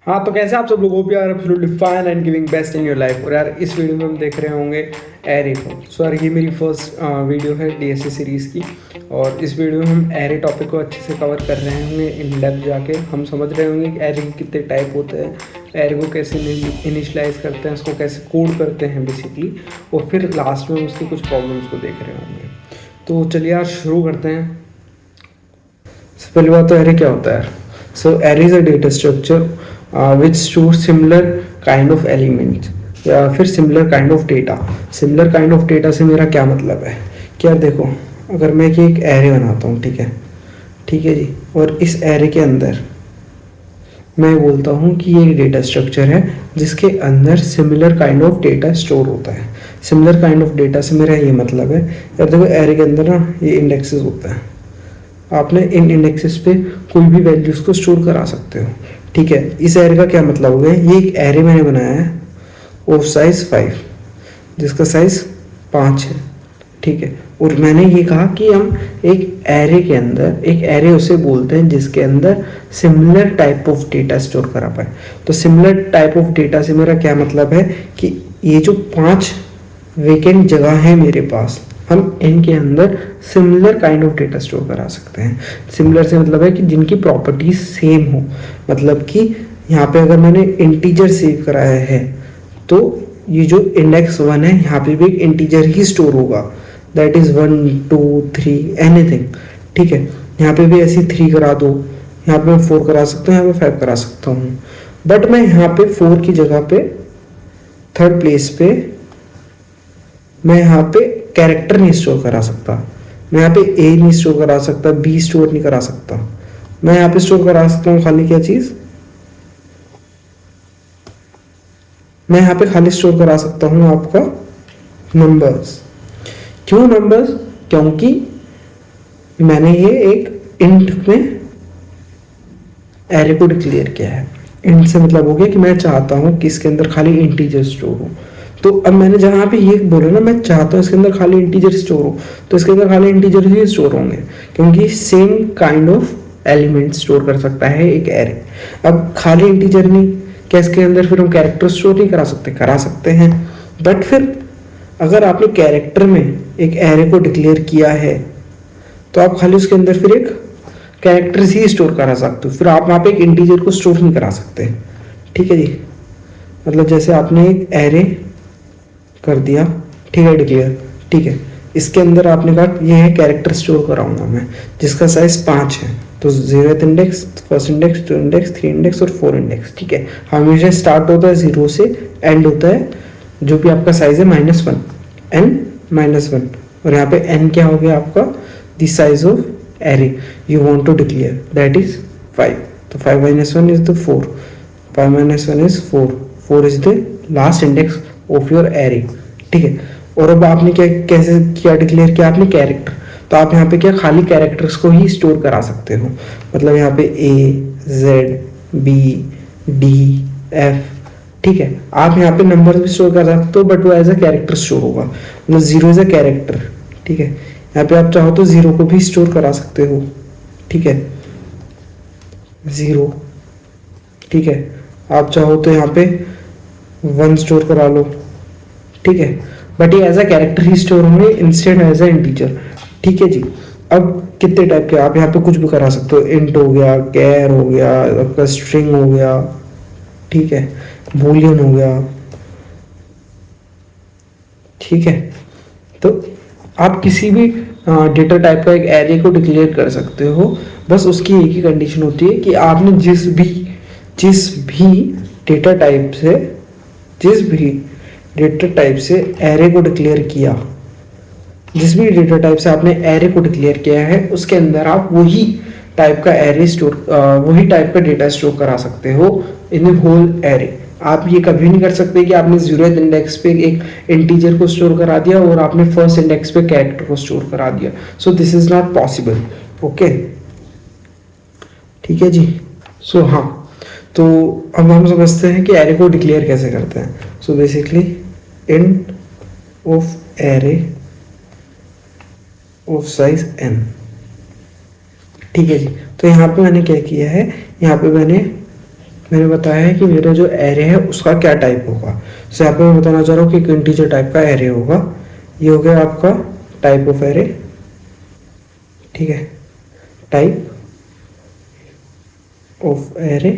हाँ, तो कैसे आप सब लोग hope you are absolutely fine and giving best in your life. और यार इस वीडियो में हम देख रहे होंगे एरे को। सो यार ये मेरी फर्स्ट वीडियो है डीएससी सीरीज़ की। और इस वीडियो में हम एरे टॉपिक को अच्छे से कवर कर रहे होंगे, इन डेप्थ जाके हम समझ रहे होंगे कि एरे के कितने टाइप होते हैं, एरे को कैसे इनिशलाइज करते हैं, उसको कैसे कोड करते हैं बेसिकली, और फिर लास्ट में उसकी कुछ प्रॉब्लम्स को देख रहे होंगे। तो चलिए यार शुरू करते हैं। सबसे पहली बात तो एरे क्या होता है। So array is a data structure which store similar kind of elements या फिर similar kind of data. Similar kind of data से मेरा क्या मतलब है कि यार देखो, अगर मैं कि एक एरे बनाता हूँ, ठीक है जी, और इस एरे के अंदर मैं बोलता हूँ कि ये एक डेटा स्ट्रक्चर है जिसके अंदर similar kind of data store होता है। सिमिलर काइंड ऑफ डेटा से मेरा ये मतलब है, यार देखो एरे के अंदर ना ये इंडेक्सेस होते हैं, आपने इन इंडेक्सेस पे कोई भी वैल्यूज को स्टोर करा सकते हो। ठीक है, इस एरे का क्या मतलब हो गया, ये एक एरे मैंने बनाया है ऑफ साइज 5 जिसका साइज 5 है। ठीक है, और मैंने ये कहा कि हम एक एरे के अंदर, एक एरे उसे बोलते हैं जिसके अंदर similar type of data store करा पाए। तो सिमिलर टाइप ऑफ डेटा से मेरा क्या मतलब है कि ये जो 5 वेकेंट जगह है मेरे पास, हम इनके अंदर similar kind of data store करा सकते हैं। सिमिलर से मतलब है कि जिनकी प्रॉपर्टीज सेम हो। मतलब कि यहाँ पे अगर मैंने इंटीजर सेव कराया है तो ये जो इंडेक्स 1 है यहाँ पे भी एक इंटीजर ही स्टोर होगा, दैट इज 1 2 3 एनीथिंग। ठीक है, यहाँ पे भी ऐसी 3 करा दो, यहाँ पे मैं 4 करा सकता हूँ, यहाँ पे 5 करा सकता हूँ। बट मैं यहाँ पे 4 की जगह पे थर्ड प्लेस पे मैं यहाँ पे कैरेक्टर नहीं स्टोर करा सकता, मैं यहाँ पे ए नहीं स्टोर करा सकता, बी स्टोर नहीं करा सकता। मैं यहाँ पे स्टोर करा सकता हूँ खाली क्या चीज, मैं यहाँ पे खाली स्टोर करा सकता हूँ आपका नंबर्स। क्यों नंबर्स? क्योंकि मैंने ये एक इंट में एरे को डिक्लेयर किया है। इंट से मतलब हो गया कि मैं चाहता हूँ कि इसके अंदर खाली इंटीजर स्टोर हो। तो अब मैंने जहाँ पे ये बोला ना, मैं चाहता हूँ इसके अंदर खाली इंटीजर स्टोर हो, तो इसके अंदर खाली इंटीजर ही स्टोर होंगे क्योंकि same kind of element store कर सकता है एक एरे। अब खाली इंटीजर नहीं, क्या इसके अंदर फिर हम कैरेक्टर स्टोर नहीं करा सकते? करा सकते हैं। बट फिर अगर आपने कैरेक्टर में एक एरे को डिक्लेयर किया है तो आप खाली उसके अंदर फिर एक कैरेक्टर्स ही स्टोर करा सकते हो, फिर आप वहाँ पे एक इंटीजर को स्टोर नहीं करा सकते। ठीक है जी, मतलब जैसे आपने एक एरे कर दिया, ठीक है, डिक्लेयर, ठीक है, इसके अंदर आपने कहा ये है कैरेक्टर स्टोर कराऊंगा मैं जिसका साइज 5 है, तो 0th index, first index, 2 index, 3 index और 4 इंडेक्स। ठीक है, हमेशा स्टार्ट होता है 0 से, एंड होता है जो भी आपका साइज है -1, n -1। और यहाँ पे n क्या हो गया आपका, the size of array you want to declare, that is 5। तो 5 - 1 is the 4, 5 - 1 is 4, 4 is the last index of your array. ठीक है, और अब आपने क्या कैसे किया डिक्लेयर किया आपने कैरेक्टर, तो आप यहाँ पे क्या खाली कैरेक्टर्स को ही स्टोर करा सकते हो। मतलब यहाँ पे A Z B D F, ठीक है, आप यहाँ पे नंबर भी स्टोर कर सकते हो बट वो एज अ कैरेक्टर स्टोर होगा, मतलब 0 इज अ कैरेक्टर। ठीक है, यहाँ पे आप चाहो तो 0 को भी स्टोर करा सकते हो। ठीक है, 0, ठीक है, आप चाहो तो यहाँ पे 1 स्टोर करा लो। ठीक है, बट ये एज अ कैरेक्टर ही स्टोर होंगे इंस्टेड एज अ इंटीजर। ठीक है जी, अब कितने टाइप के आप यहाँ पे कुछ भी करा सकते हो, इंट हो गया, कैर हो गया, आपका स्ट्रिंग हो गया, ठीक है, बूलियन हो गया। ठीक है, तो आप किसी भी डेटा टाइप का एक एरे को डिक्लेयर कर सकते हो, बस उसकी एक ही कंडीशन होती है कि आपने जिस भी डेटा टाइप से एरे को डिक्लेयर किया, जिस भी डेटा टाइप से आपने एरे को डिक्लेयर किया है उसके अंदर आप वही टाइप का एरे स्टोर, वही टाइप का डेटा स्टोर करा सकते हो इन द होल एरे। आप ये कभी नहीं कर सकते कि आपने 0th इंडेक्स पे एक इंटीजर को स्टोर करा दिया और आपने फर्स्ट इंडेक्स पे कैरेक्टर को स्टोर करा दिया। So this is not possible. Okay, ठीक है जी। सो हाँ, तो अब हम समझते हैं कि एरे को डिक्लेयर कैसे करते हैं। So basically int of array of size n। ठीक है जी, तो यहाँ पे मैंने क्या किया है, यहाँ पे मैंने मैंने बताया है कि मेरा जो एरे है उसका क्या टाइप होगा। जैसे यहाँ पे मैं बताना चाह रहा हूँ कि एक इंटीजर टाइप का एरे होगा। ये हो गया आपका टाइप ऑफ एरे, ठीक है, टाइप ऑफ एरे,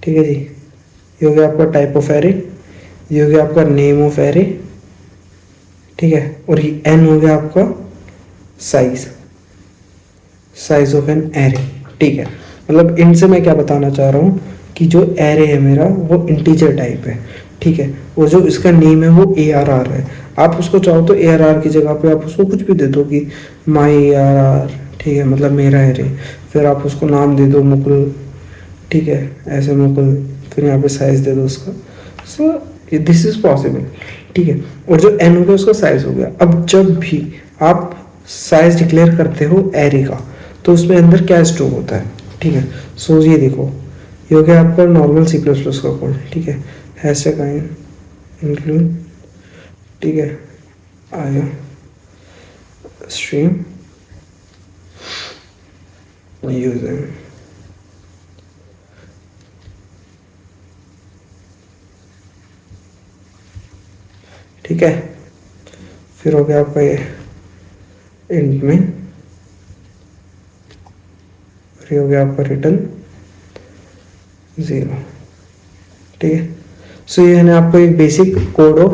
ठीक है जी। ये हो गया आपका टाइप ऑफ एरे, ये हो गया आपका नेम ऑफ एरे, ठीक है। और ये एन हो गया आपका size, size of an array, ठीक है। मतलब इनसे मैं क्या बताना चाह रहा हूँ कि जो एरे है मेरा वो इंटीजर टाइप है, ठीक है। और जो इसका नेम है वो ARR है। आप उसको चाहो तो ARR की जगह पे आप उसको कुछ भी दे दो कि माई ARR, ठीक है, मतलब मेरा एरे। फिर आप उसको नाम दे दो मुकुल, ठीक है, ऐसे मुकुल। फिर यहाँ पे साइज दे दो उसका। सो दिस इज पॉसिबल, ठीक है। और जो एन हो गया उसका साइज हो गया। अब जब भी आप साइज डिक्लेयर करते हो एरे का तो उसमें अंदर क्या स्टोर होता है, ठीक है। सो ये देखो, ये हो गया आपका नॉर्मल C++ का कोड, ठीक है। हैश काइंड इंक्लूड, ठीक है, आया स्ट्रीम यूजर, ठीक है। फिर हो गया आपका ये इंट में, ये हो गया आपका रिटर्न 0, ठीक है। सो ये मैंने आपको एक बेसिक कोड ऑफ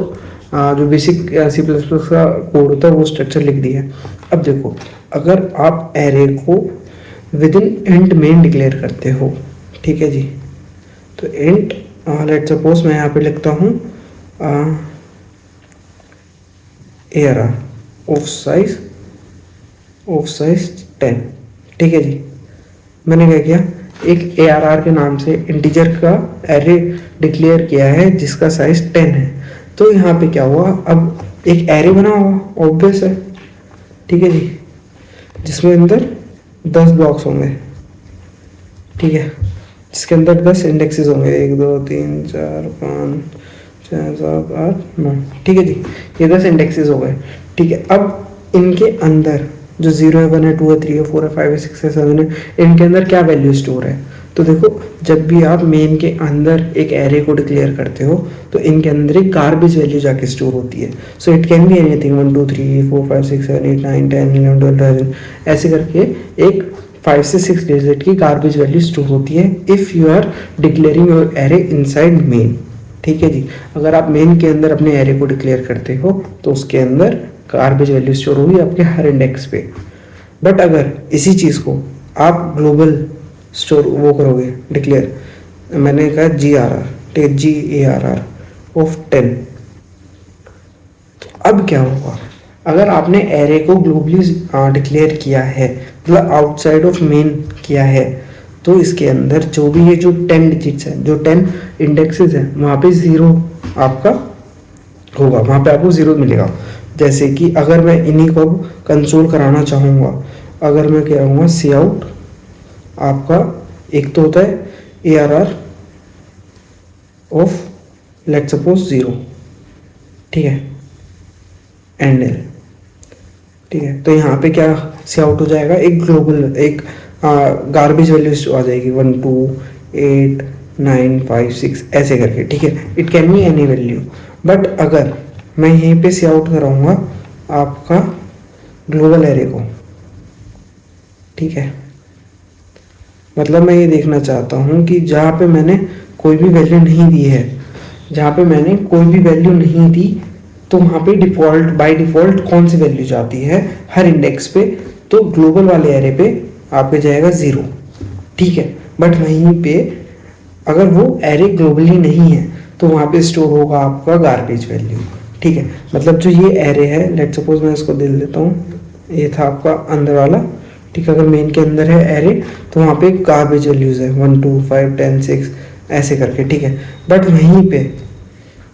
जो बेसिक C++ का कोड होता है वो स्ट्रक्चर लिख दिया है। अब देखो, अगर आप एरे को with in int main declare करते हो, ठीक है जी, तो इंट लेट सपोज मैं यहाँ पे लिखता हूँ ARR ऑफ साइज 10, ठीक है जी। मैंने क्या किया, एक ARR के नाम से इंटीजर का एरे डिक्लेयर किया है जिसका साइज 10 है। तो यहाँ पे क्या हुआ, अब एक एरे बना हुआ, ऑब्वियस है, ठीक है जी, जिसमें अंदर 10 ब्लॉक्स होंगे, ठीक है, जिसके अंदर 10 इंडेक्सेस होंगे, 1 2 3 4 5 6 7 8 9, ठीक है जी। ये 10 इंडेक्सेस हो गए, ठीक है। अब इनके अंदर जो 0 है 1 है 2 है 3 है 4 है 5 है 6 है 7 है, इनके अंदर क्या वैल्यू स्टोर है। तो देखो, जब भी आप मेन के अंदर एक एरे को डिक्लेयर करते हो तो इनके अंदर एक गार्बेज वैल्यू जाके स्टोर होती है। So it can be anything 1 2 3 4 5 6 7 8 9 10 11 12 13 ऐसे करके एक 5 से 6 डिजिट की गार्बेज वैल्यू स्टोर होती है if you are declaring your array inside main, ठीक है जी। अगर आप मेन के अंदर अपने एरे को डिक्लेयर करते हो तो उसके अंदर गार्बेज वैल्यू स्टोर होगी आपके हर इंडेक्स पे। बट अगर इसी चीज़ को आप ग्लोबल स्टोर वो करोगे डिक्लेयर, मैंने कहा GRR, ठीक है, GARR ऑफ 10, तो अब क्या होगा, अगर आपने एरे को ग्लोबली डिक्लेयर किया है, मतलब आउटसाइड ऑफ मेन किया है, तो इसके अंदर जो भी ये जो 10 डिजिट्स हैं, जो 10 इंडेक्सेस हैं, वहाँ पे 0 आपका होगा, वहाँ पे आपको 0 मिलेगा। जैसे कि अगर मैं इन्हीं को कंसोल कराना चाहूँगा, अगर मैं कहूँगा सी आउट आपका, एक तो होता है ARR ऑफ लेट सपोज 0, ठीक है, एंड एल, ठीक है। तो यहाँ पे क्या सी आउट हो जाएगा, एक ग्लोबल एक गार्बेज वैल्यू आ जाएगी 1 2 8 9 5 6 ऐसे करके, ठीक है। It can be any value. But अगर मैं यहीं पे सी आउट कराऊंगा आपका ग्लोबल एरे को, ठीक है, मतलब मैं ये देखना चाहता हूँ कि जहाँ पे मैंने कोई भी वैल्यू नहीं दी है, जहाँ पे मैंने कोई भी वैल्यू नहीं दी, तो वहाँ पे डिफ़ॉल्ट बाय डिफ़ॉल्ट कौन सी वैल्यू जाती है हर इंडेक्स पे, तो ग्लोबल वाले एरे पे आपके जाएगा 0, ठीक है। बट वहीं पे अगर वो एरे ग्लोबली नहीं है तो वहाँ पे स्टोर होगा आपका गार्बेज वैल्यू, ठीक है। मतलब जो ये एरे है, लेट सपोज मैं इसको दे देता हूँ, ये था आपका अंदर वाला, ठीक है। अगर मेन के अंदर है एरे तो वहाँ पे गार्बेज वैल्यूज़ है 1 2 5 10 6 ऐसे करके, ठीक है। बट वहीं पे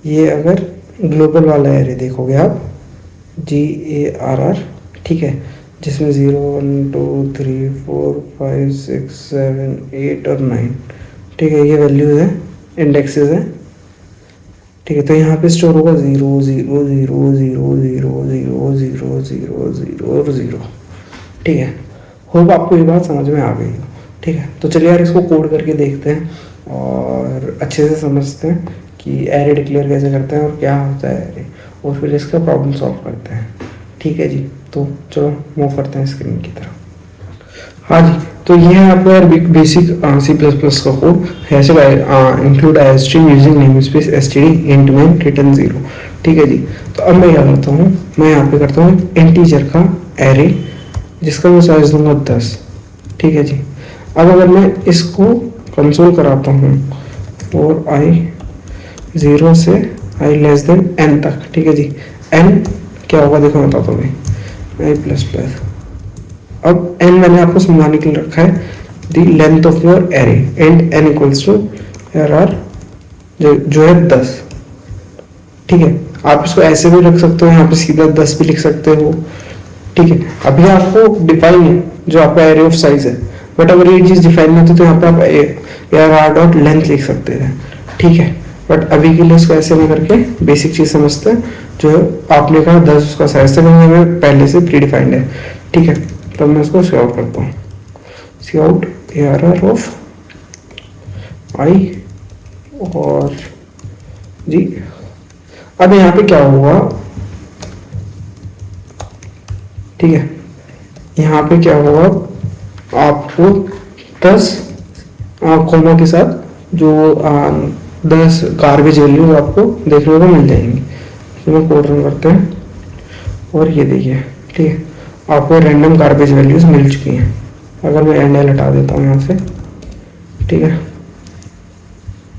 ये अगर ग्लोबल वाला एरे देखोगे आप GARR, ठीक है, जिसमें 0 1 2 3 4 5 6 7 8 और 9, ठीक है, ये वैल्यूज है, इंडेक्सेस हैं, ठीक है। तो यहाँ पे स्टोर होगा 0 0 0 0 0 0 0 0 0 और 0, ठीक है। होप आपको ये बात समझ में आ गई हो। ठीक है, तो चलिए यार इसको कोड करके देखते हैं और अच्छे से समझते हैं कि एरे डिक्लेयर कैसे करते हैं और क्या होता है एरे, और फिर इसका प्रॉब्लम सॉल्व करते हैं। ठीक है जी, तो चलो मूव करते हैं स्क्रीन की तरफ। हाँ जी, तो ये है आपका यार बेसिक सी प्लस प्लस का कोड है। Include iostream using namespace std int main return 0। ठीक है जी, तो अब मैं क्या करता हूँ, मैं यहाँ पे करता हूँ इंटीजर का एरे जिसका मैं साइज दूंगा 10। ठीक है जी, अब अगर मैं इसको कंसोल कराता हूँ और आई 0 से आई लेस देन एन तक। ठीक है जी, एन क्या होगा देखो बताता हूँ मैं, आई प्लस प्लस। अब एन मैंने आपको समझाने के लिए रखा है the length of your array and n equals to r जो है 10। ठीक है, आप इसको ऐसे भी रख सकते हो, यहाँ पे सीधा 10 भी लिख सकते हो। ठीक है, अभी आपको डिफाइन है जो आपका एरे ऑफ साइज है, बट अगर ये चीज डिफाइन नहीं होती तो यहाँ पे आप यार आर डॉट लेंथ लिख सकते थे। ठीक है, बट अभी के लिए इसको ऐसे में करके बेसिक चीज समझते हैं। जो आपने कहा 10 उसका साइज था, हमें पहले से प्री डिफाइंड है। ठीक है, तो मैं इसको सी आउट करता हूँ, cout a r r of i और जी। अब यहाँ पे क्या होगा, ठीक है, यहाँ पे क्या होगा, आपको 10 कॉमा के साथ जो 10 गार्बेज वैल्यूज आपको देखने को मिल जाएंगी। तो मैं कोड रन करते हैं और ये देखिए, ठीक है, आपको रैंडम गार्बेज वैल्यूज मिल चुकी हैं। अगर मैं एंड एल हटा देता हूँ यहाँ से, ठीक है,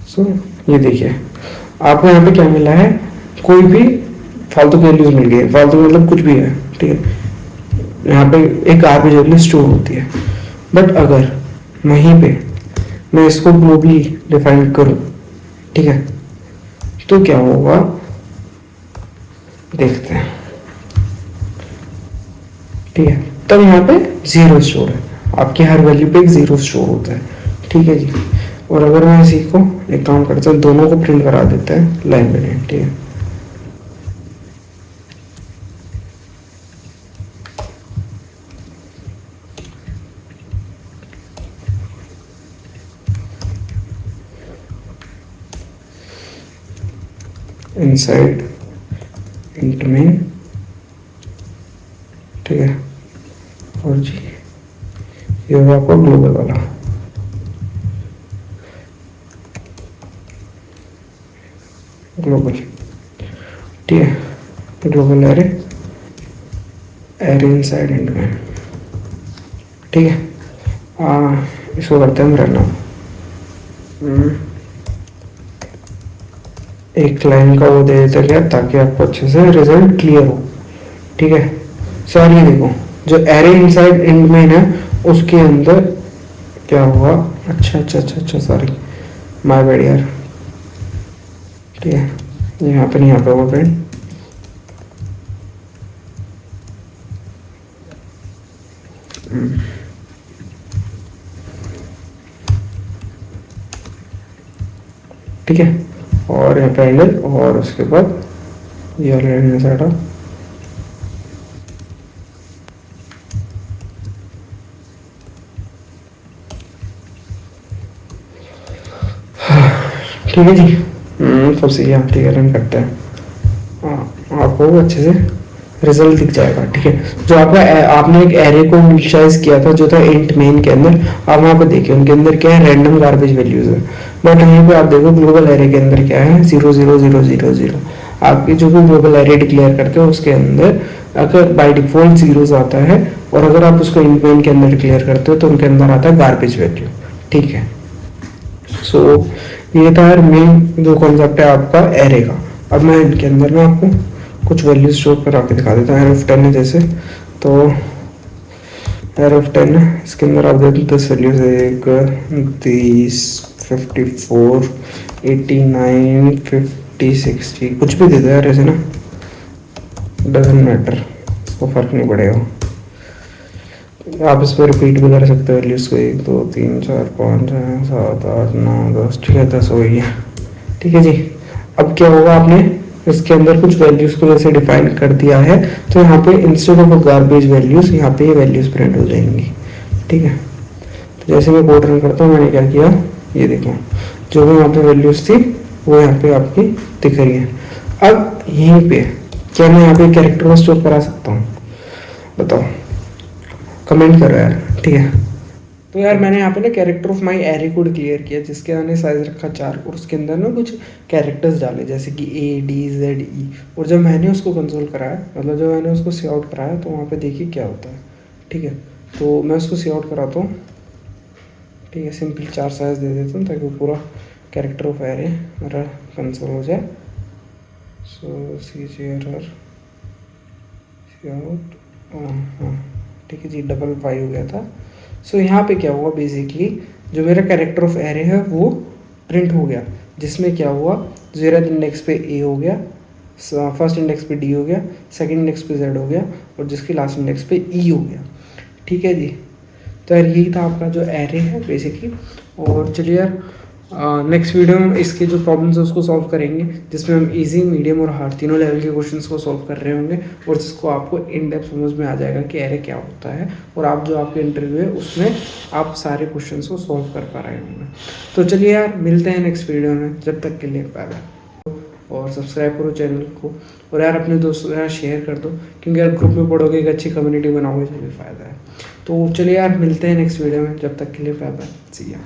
सो ये देखिए आपको यहाँ पे क्या मिला है, कोई भी फालतू की वैल्यूज मिल गई है। फालतू मतलब कुछ भी है। ठीक है, यहाँ पे एक गार्बेज वैल्यू स्टोर होती है, बट अगर वहीं पे मैं इसको ग्लोबली डिफाइन करूँ, ठीक है, तो क्या होगा देखते हैं। ठीक है, तब यहाँ पे 0 स्टोर है, आपकी हर वैल्यू पे एक 0 स्टोर होता है। ठीक है जी, और अगर मैं इसी को एक काम करता हूँ, दोनों को प्रिंट करा देता है लाइन बाय लाइन। ठीक है, इनसाइड इंट मेन, ठीक है, और जी ये होगा आपका ग्लोबल वाला। ग्लोबल, ठीक है, global array, array inside int main. ठीक है, इसको करते हैं हम रन। एक लाइन का वो दे देते क्या, ताकि आपको अच्छे से रिजल्ट क्लियर हो। ठीक है, सर ये देखो जो एरे इनसाइड इंड मेन है उसके अंदर क्या हुआ, अच्छा सॉरी माय बैड यार। ठीक है, यहाँ पे नहीं, यहाँ पे होगा फ्रेंड। ठीक है, और यहाँ पे एंगल, और उसके बाद ये लाइन से हटा। ठीक है जी, सब सही है। ठीक है, रन करते हैं, आपको अच्छे से रिजल्ट दिख जाएगा। ठीक है, जो आपका आपने एक एरे को इनिशियलाइज किया था जो था इंट मेन के अंदर, आप वहाँ पे देखिए उनके अंदर क्या है, रैंडम गार्बेज वैल्यूज है। बट यहीं पे आप देखो ग्लोबल एरे के अंदर क्या है, 0 0 0 0 0। आपकी जो भी ग्लोबल एरे डिक्लेयर करते हो उसके अंदर अगर बाय डिफॉल्ट जीरोस आता है, और अगर आप उसको इंट मेन के अंदर डिक्लेयर करते हो तो उनके अंदर आता है गार्बेज वैल्यू। ठीक है, सो ये था यार मेन जो कॉन्सेप्ट है आपका एरे का। अब मैं इनके अंदर में आपको कुछ वैल्यूज स्टोर करा के दिखा देता हूँ। एयर ऑफ 10 है जैसे, तो एयर ऑफ 10 इसके अंदर आप देते 10 वैल्यूज, 1 30 54 89 50 60, कुछ भी दे दो यार ऐसे ना, डजंट मैटर, इसको फर्क नहीं पड़ेगा। आप इस पर रिपीट भी कर सकते हो वैल्यूज को, 1 2 3 4 5 6 7 8 9 10। ठीक है, 10 हो गई है। ठीक है जी, अब क्या होगा, आपने इसके अंदर कुछ वैल्यूज को जैसे डिफाइन कर दिया है, तो यहाँ पे इंस्टेड ऑफ गार्बेज वैल्यूज यहाँ पे ये वैल्यूज प्रिंट हो जाएंगी। ठीक है, जैसे मैं कोड रन करता हूँ, मैंने क्या किया, ये देखो जो भी वहाँ पे वैल्यूज थी वो यहाँ पे आपकी दिख रही है। अब यहीं पे क्या मैं यहाँ पे कैरेक्टर को स्टोर करा सकता हूँ, बताओ, कमेंट करो यार, ठीक है। तो यार मैंने यहाँ पे ना character of my array code clear किया, जिसके मैंने साइज रखा 4 और उसके अंदर ना कुछ कैरेक्टर्स डाले जैसे कि A D Z E। और जब मैंने उसको कंसोल कराया, मतलब जब मैंने उसको सी आउट कराया, तो वहाँ पे देखिए क्या होता है, ठीक है। तो मैं उसको सी आउट कराता हूँ, ठीक है। सिंपल 4 साइज दे देता हूँ ताकि वो पूरा कैरेक्टर ऑफ एरे मेरा कंसोल हो जाए। सो CHR सी आउट, हाँ ठीक है जी, डबल पाई हो गया था। सो यहाँ पे क्या हुआ, बेसिकली जो मेरा कैरेक्टर ऑफ एरे है वो प्रिंट हो गया, जिसमें क्या हुआ, 0th इंडेक्स पे A हो गया, फर्स्ट इंडेक्स पे D हो गया, सेकंड इंडेक्स पे Z हो गया, और जिसके लास्ट इंडेक्स पे E हो गया, ठीक है जी। तो यार यही था आपका जो एरे है बेसिकली। और चलिए यार नेक्स्ट वीडियो में इसके जो प्रॉब्लम्स है उसको सॉल्व करेंगे, जिसमें हम इजी, मीडियम और हार्ड तीनों लेवल के क्वेश्चंस को सॉल्व कर रहे होंगे, और जिसको आपको इन डेप्थ समझ में आ जाएगा कि एरे क्या होता है, और आप जो आपके इंटरव्यू है उसमें आप सारे क्वेश्चंस को सॉल्व कर पा रहे होंगे। तो चलिए यार मिलते हैं नेक्स्ट वीडियो में, जब तक के लिए बाय बाय। और सब्सक्राइब करो चैनल को, और यार अपने दोस्तों के साथ शेयर कर दो, क्योंकि यार ग्रुप में पढ़ोगे, एक अच्छी कम्युनिटी बनाओगे, तो भी फ़ायदा है। तो चलिए यार मिलते हैं नेक्स्ट वीडियो में, जब तक के लिए बाय बाय, सी या।